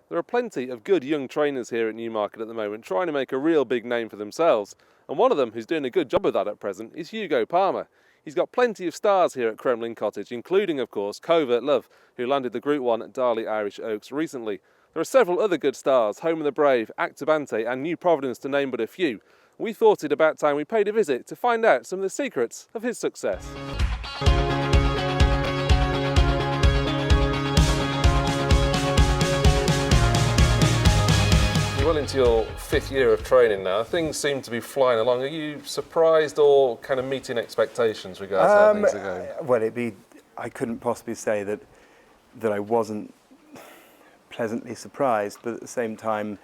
There are plenty of good young trainers here at Newmarket at the moment trying to make a real big name for themselves, and one of them who's doing a good job of that at present is Hugo Palmer. He's got plenty of stars here at Crumlin Cottage, including of course Covert Love, who landed the Group 1 at Darley Irish Oaks recently. There are several other good stars, Home of the Brave, Actabante and New Providence to name but a few. We thought it about time we paid a visit to find out some of the secrets of his success. You're well into your 5th year of training now. Things seem to be flying along. Are you surprised or kind of meeting expectations regarding how things are going? Well, I couldn't possibly say that I wasn't pleasantly surprised, but at the same time,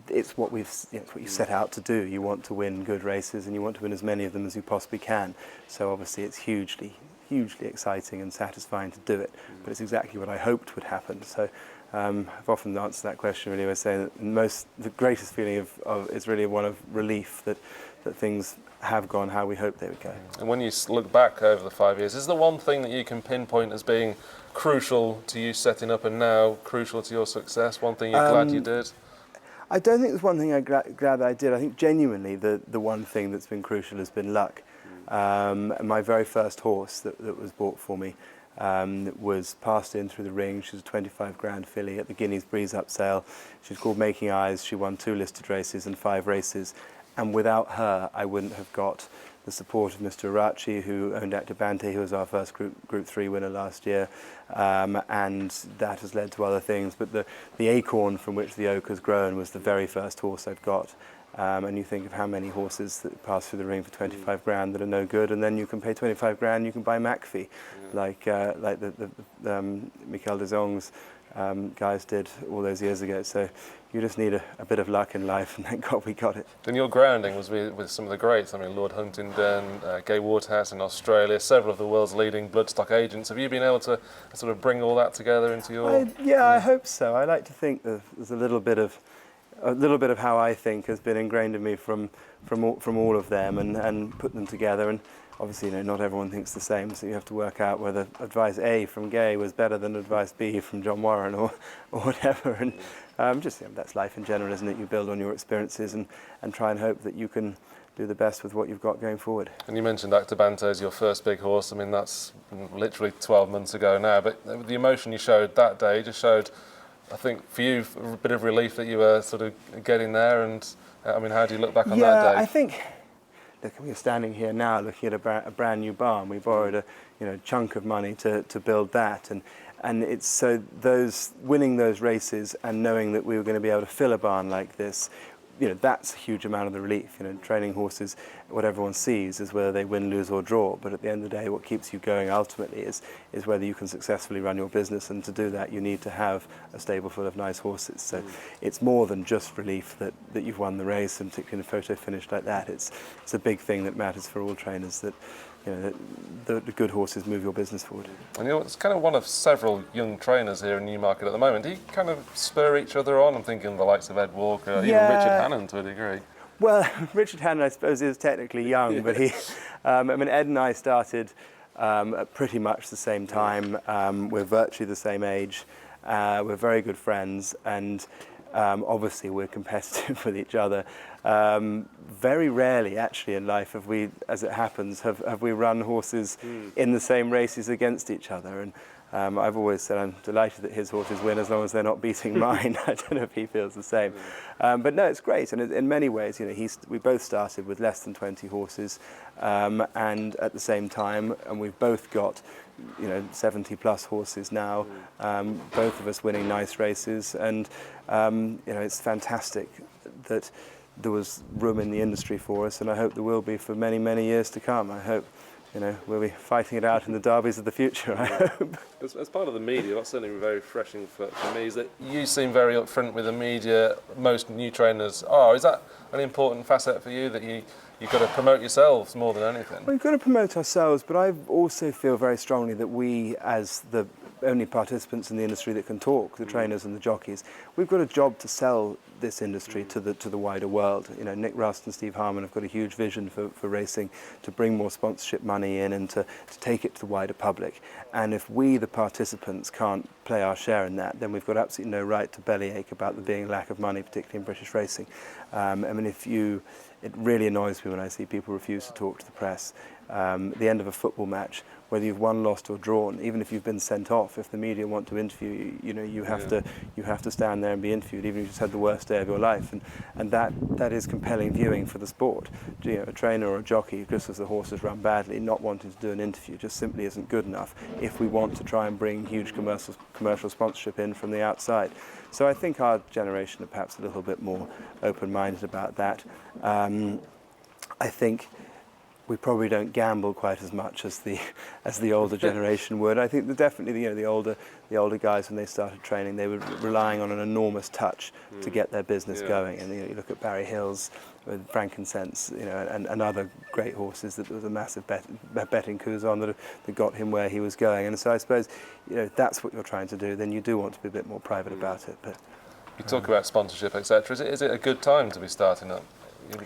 it's what you set out to do. You want to win good races, and you want to win as many of them as you possibly can. So obviously, it's hugely exciting and satisfying to do it. But it's exactly what I hoped would happen. So I've often answered that question really by saying that the greatest feeling is really one of relief that things have gone how we hoped they would go. And when you look back over the 5 years, is there one thing that you can pinpoint as being crucial to you setting up and now crucial to your success? One thing you're glad you did? I don't think there's one thing I'm glad that I did. I think genuinely the one thing that's been crucial has been luck. My very first horse that was bought for me was passed in through the ring. She was a 25 grand filly at the Guineas Breeze Up sale. She was called Making Eyes. She won 2 listed races and 5 races. And without her, I wouldn't have got the support of Mr. Arachi, who owned Actabante, who was our first Group 3 winner last year. And that has led to other things. But the acorn from which the oak has grown was the very first horse I've got. And you think of how many horses that pass through the ring for 25 grand that are no good, and then you can pay 25 grand, you can buy McPhee, like the Michael de Zong's guys did all those years ago. So you just need a bit of luck in life, and thank God we got it. And your grounding was with some of the greats. I mean, Lord Huntingdon, Gay Waterhouse in Australia, several of the world's leading bloodstock agents. Have you been able to sort of bring all that together into your... I hope so. I like to think that there's a little bit of how I think has been ingrained in me from all of them, and put them together. And obviously, not everyone thinks the same, so you have to work out whether advice A from Gay was better than advice B from John Warren or whatever. And that's life in general, isn't it? You build on your experiences and try and hope that you can do the best with what you've got going forward. And you mentioned Actabante as your first big horse. I mean, that's literally 12 months ago now, but the emotion you showed that day just showed, I think, for you, a bit of relief that you were sort of getting there. And I mean, how do you look back on that day? I think, look, we're standing here now looking at a brand new barn. We borrowed a chunk of money to build that, and it's so winning those races and knowing that we were going to be able to fill a barn like this, that's a huge amount of the relief. Training horses, what everyone sees is whether they win, lose or draw, but at the end of the day, what keeps you going ultimately is whether you can successfully run your business, and to do that you need to have a stable full of nice horses. So it's more than just relief that you've won the race, and particularly in a photo finish like that. It's a big thing that matters for all trainers, that the good horses move your business forward. And it's kind of one of several young trainers here in Newmarket at the moment. Do you kind of spur each other on? I'm thinking of the likes of Ed Walker, even Richard Hannon to a degree. Well, Richard Hannon, I suppose, is technically young, but he, Ed and I started at pretty much the same time. We're virtually the same age. We're very good friends, and obviously we're competitive with each other. Very rarely, actually, in life have we, as it happens, have we run horses in the same races against each other. And I've always said I'm delighted that his horses win as long as they're not beating mine. I don't know if he feels the same. But no, it's great. And in many ways, we both started with less than 20 horses, and at the same time, and we've both got 70 plus horses now, both of us winning nice races. And it's fantastic that there was room in the industry for us, and I hope there will be for many, many years to come. I hope we'll be fighting it out in the derbies of the future, I hope. As part of the media, that's certainly very refreshing for me, is that you seem very upfront with the media. Most new trainers are. Is that an important facet for you, that you've got to promote yourselves more than anything? Well, we've got to promote ourselves, but I also feel very strongly that we, as the only participants in the industry that can talk, the trainers and the jockeys, we've got a job to sell this industry to the wider world. Nick Rust and Steve Harmon have got a huge vision for racing, to bring more sponsorship money in and to take it to the wider public. And if we, the participants can't play our share in that, then we've got absolutely no right to bellyache about there being a lack of money, particularly in British racing. I mean, it really annoys me when I see people refuse to talk to the press. At the end of a football match, whether you've won, lost or drawn, even if you've been sent off, if the media want to interview you, you have to stand there and be interviewed, even if you just had the worst day of your life, and that is compelling viewing for the sport. A trainer or a jockey, just as the horses run badly, not wanting to do an interview just simply isn't good enough if we want to try and bring huge commercial sponsorship in from the outside. So I think our generation are perhaps a little bit more open-minded about that. I think we probably don't gamble quite as much as the older generation would. I think that definitely the older guys, when they started training, they were relying on an enormous touch to get their business going. And you look at Barry Hills with Frankincense, and other great horses that there was a massive betting coups on that got him where he was going. And so I suppose that's what you're trying to do. Then you do want to be a bit more private about it. But you talk about sponsorship, etc. Is it a good time to be starting up,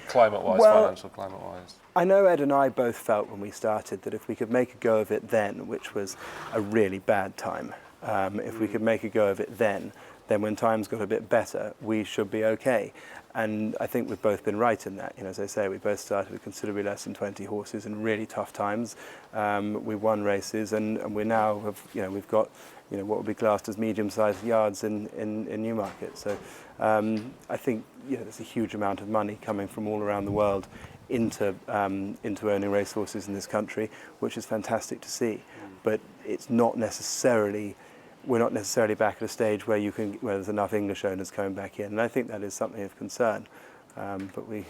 climate-wise, financial climate-wise? I know Ed and I both felt when we started that if we could make a go of it then, which was a really bad time, if we could make a go of it then when times got a bit better, we should be okay. And I think we've both been right in that. As I say, we both started with considerably less than 20 horses in really tough times. We won races, and we now have, we've got, what would be classed as medium-sized yards in Newmarket. So I think, there's a huge amount of money coming from all around the world into owning racehorses in this country, which is fantastic to see. But it's not necessarily. We're not necessarily back at a stage where there's enough English owners coming back in, and I think that is something of concern. But we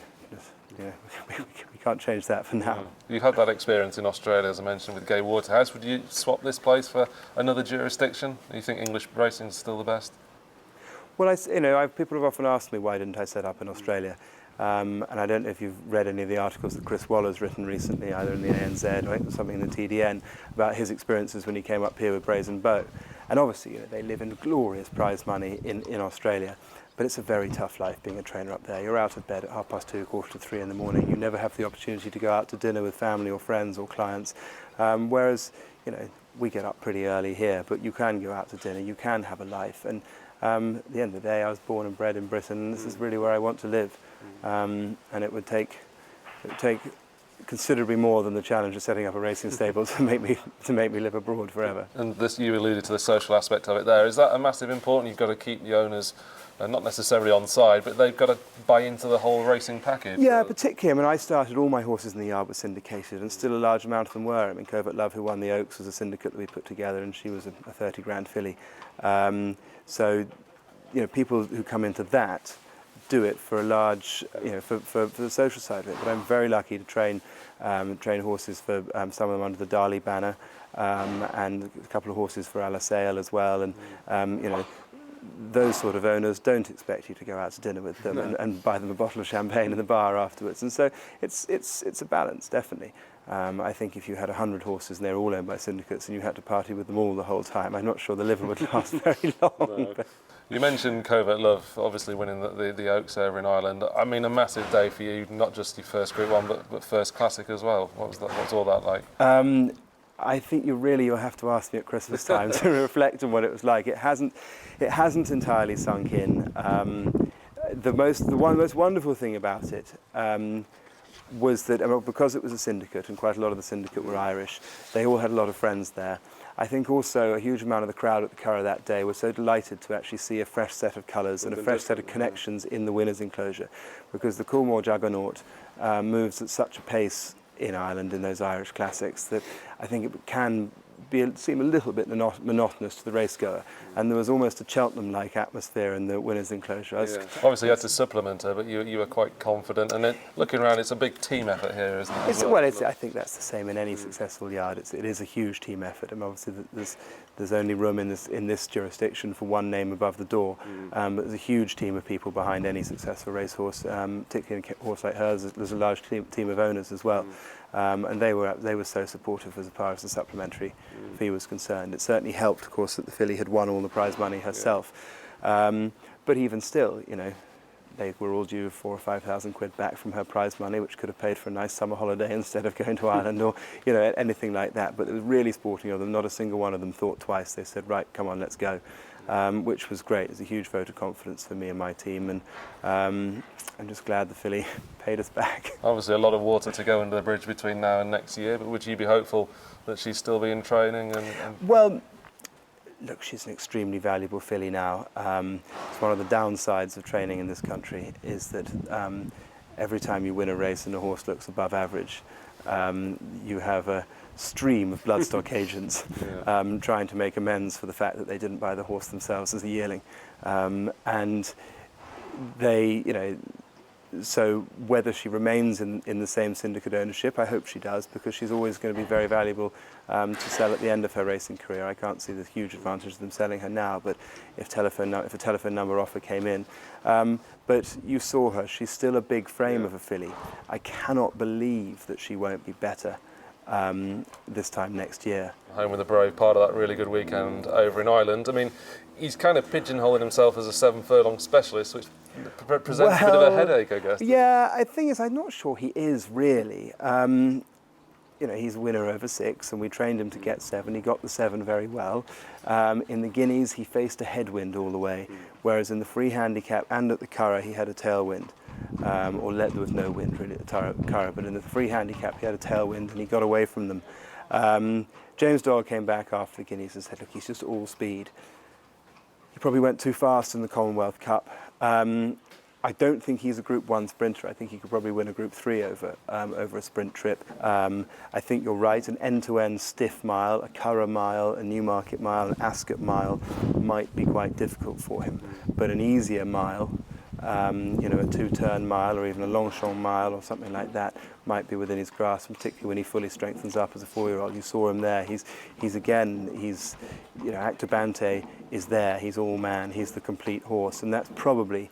can't change that for now. You've had that experience in Australia, as I mentioned, with Gay Waterhouse. Would you swap this place for another jurisdiction? Do you think English racing is still the best? Well, people have often asked me why didn't I set up in Australia. And I don't know if you've read any of the articles that Chris Waller's written recently, either in the ANZ or something in the TDN, about his experiences when he came up here with Brazen Bow. And obviously, they live in glorious prize money in Australia, but it's a very tough life being a trainer up there. You're out of bed at 2:30, 2:45 in the morning. You never have the opportunity to go out to dinner with family or friends or clients. Whereas, we get up pretty early here, but you can go out to dinner, you can have a life. And at the end of the day, I was born and bred in Britain, and this is really where I want to live. And it would take considerably more than the challenge of setting up a racing stable to make me live abroad forever. And this, you alluded to the social aspect of it there. Is that a massive important? You've got to keep the owners not necessarily on side, but they've got to buy into the whole racing package. Yeah, particularly. I started, all my horses in the yard were syndicated, and still a large amount of them were. Covert Love, who won the Oaks, was a syndicate that we put together, and she was a 30 grand filly. So, people who come into that do it for a large, for the social side of it. But I'm very lucky to train horses for some of them under the Darley banner, and a couple of horses for Alasail as well. And those sort of owners don't expect you to go out to dinner with them and buy them a bottle of champagne in the bar afterwards. And so it's a balance, definitely. I think if you had 100 horses and they're all owned by syndicates and you had to party with them all the whole time, I'm not sure the liver would last very long. No. You mentioned Covert Love, obviously winning the Oaks over in Ireland. I mean, a massive day for you, not just your first Group 1, but first Classic as well. What was all that like? I think you'll have to ask me at Christmas time to reflect on what it was like. It hasn't entirely sunk in. The most wonderful thing about it was that because it was a syndicate, and quite a lot of the syndicate were Irish, they all had a lot of friends there. I think also a huge amount of the crowd at the Curragh that day was so delighted to actually see a fresh set of colours and a fresh set of connections in the winners' enclosure, because the Coolmore Juggernaut moves at such a pace in Ireland in those Irish classics that I think it can seem a little bit monotonous to the racegoer, and there was almost a Cheltenham-like atmosphere in the winners' enclosure. Obviously you had to supplement her, but you were quite confident, and then looking around, it's a big team effort here, isn't it? I think that's the same in any successful yard. It is a huge team effort, and obviously there's only room in this jurisdiction for one name above the door, but there's a huge team of people behind any successful racehorse, particularly in a horse like hers. There's a large team of owners as well. And they were so supportive as far as the supplementary fee was concerned. It certainly helped, of course, that the filly had won all the prize money herself. But even still, they were all due 4,000 or 5,000 quid back from her prize money, which could have paid for a nice summer holiday instead of going to Ireland or anything like that. But it was really sporting of them. Not a single one of them thought twice. They said, right, come on, let's go, which was great. It was a huge vote of confidence for me and my team, and I'm just glad the filly paid us back. Obviously a lot of water to go under the bridge between now and next year, but would you be hopeful that she's still be in training? Well, look, she's an extremely valuable filly now. It's one of the downsides of training in this country is that every time you win a race and a horse looks above average, you have a stream of bloodstock agents trying to make amends for the fact that they didn't buy the horse themselves as a yearling. And they, so whether she remains in the same syndicate ownership, I hope she does, because she's always going to be very valuable to sell at the end of her racing career. I can't see the huge advantage of them selling her now, but if a telephone number offer came in. But you saw her, she's still a big frame of a filly. I cannot believe that she won't be better this time next year. Home with the Brave, part of that really good weekend over in Ireland. I mean, he's kind of pigeonholing himself as a 7 furlong specialist, which presents a bit of a headache, I guess. Yeah, the thing is, I'm not sure he is really. He's a winner over 6, and we trained him to get 7. He got the 7 very well. In the Guineas, he faced a headwind all the way, whereas in the free handicap and at the Curragh, he had a tailwind. There was no wind really at the Curragh, but in the free handicap, he had a tailwind, and he got away from them. James Doyle came back after the Guineas and said, look, he's just all speed. He probably went too fast in the Commonwealth Cup. I don't think he's a Group 1 sprinter. I think he could probably win a Group 3 over a sprint trip. I think you're right, an end-to-end stiff mile, a Curragh mile, a Newmarket mile, an Ascot mile might be quite difficult for him. But an easier mile, a 2-turn mile or even a Longchamp mile or something like that might be within his grasp, particularly when he fully strengthens up as a 4-year-old. You saw him there. He's Actobante is there. He's all man. He's the complete horse, and that's probably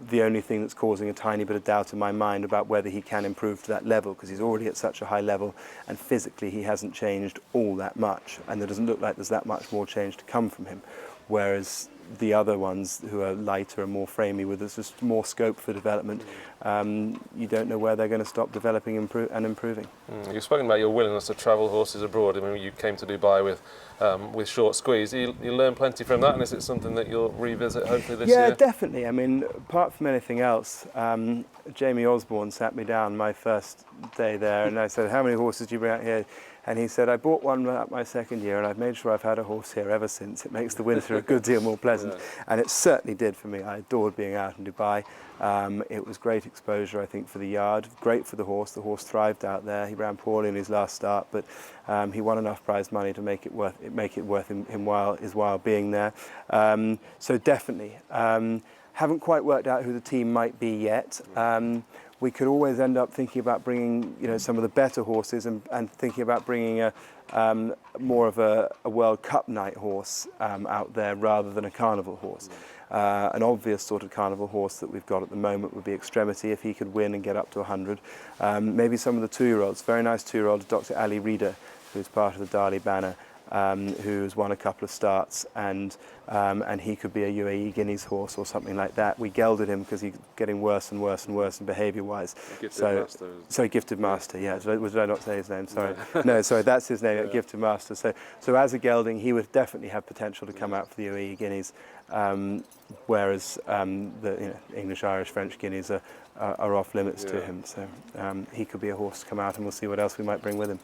the only thing that's causing a tiny bit of doubt in my mind about whether he can improve to that level, because he's already at such a high level, and physically he hasn't changed all that much, and there doesn't look like there's that much more change to come from him. Whereas the other ones who are lighter and more framey, with there's just more scope for development, you don't know where they're going to stop developing and improving. You've spoken about your willingness to travel horses abroad. I mean, you came to Dubai with Short Squeeze. You learned plenty from that, and is it something that you'll revisit hopefully this year? Yeah, definitely. I mean, apart from anything else, Jamie Osborne sat me down my first day there, and I said, how many horses do you bring out here? And he said, I bought one at my second year, and I've made sure I've had a horse here ever since. It makes the winter a good deal more pleasant. Yeah. And it certainly did for me. I adored being out in Dubai. It was great exposure, I think, for the yard, great for the horse. The horse thrived out there. He ran poorly in his last start, but he won enough prize money to make it worth his while being there. So definitely. Haven't quite worked out who the team might be yet. We could always end up thinking about bringing, some of the better horses and thinking about bringing more of a World Cup night horse out there rather than a carnival horse. An obvious sort of carnival horse that we've got at the moment would be Extremity, if he could win and get up to 100. Maybe some of the 2-year-olds, very nice 2-year-old, Dr. Ali Reader, who's part of the Dali banner, who's won a couple of starts, and he could be a UAE Guineas horse or something like that. We gelded him because he's getting worse and worse and worse behaviour-wise. Gifted Master, yeah. Did I not say his name? Sorry. No, sorry, that's his name, Gifted Master. So as a gelding, he would definitely have potential to come out for the UAE Guineas, whereas the English, Irish, French Guineas are off limits to him. So he could be a horse to come out, and we'll see what else we might bring with him.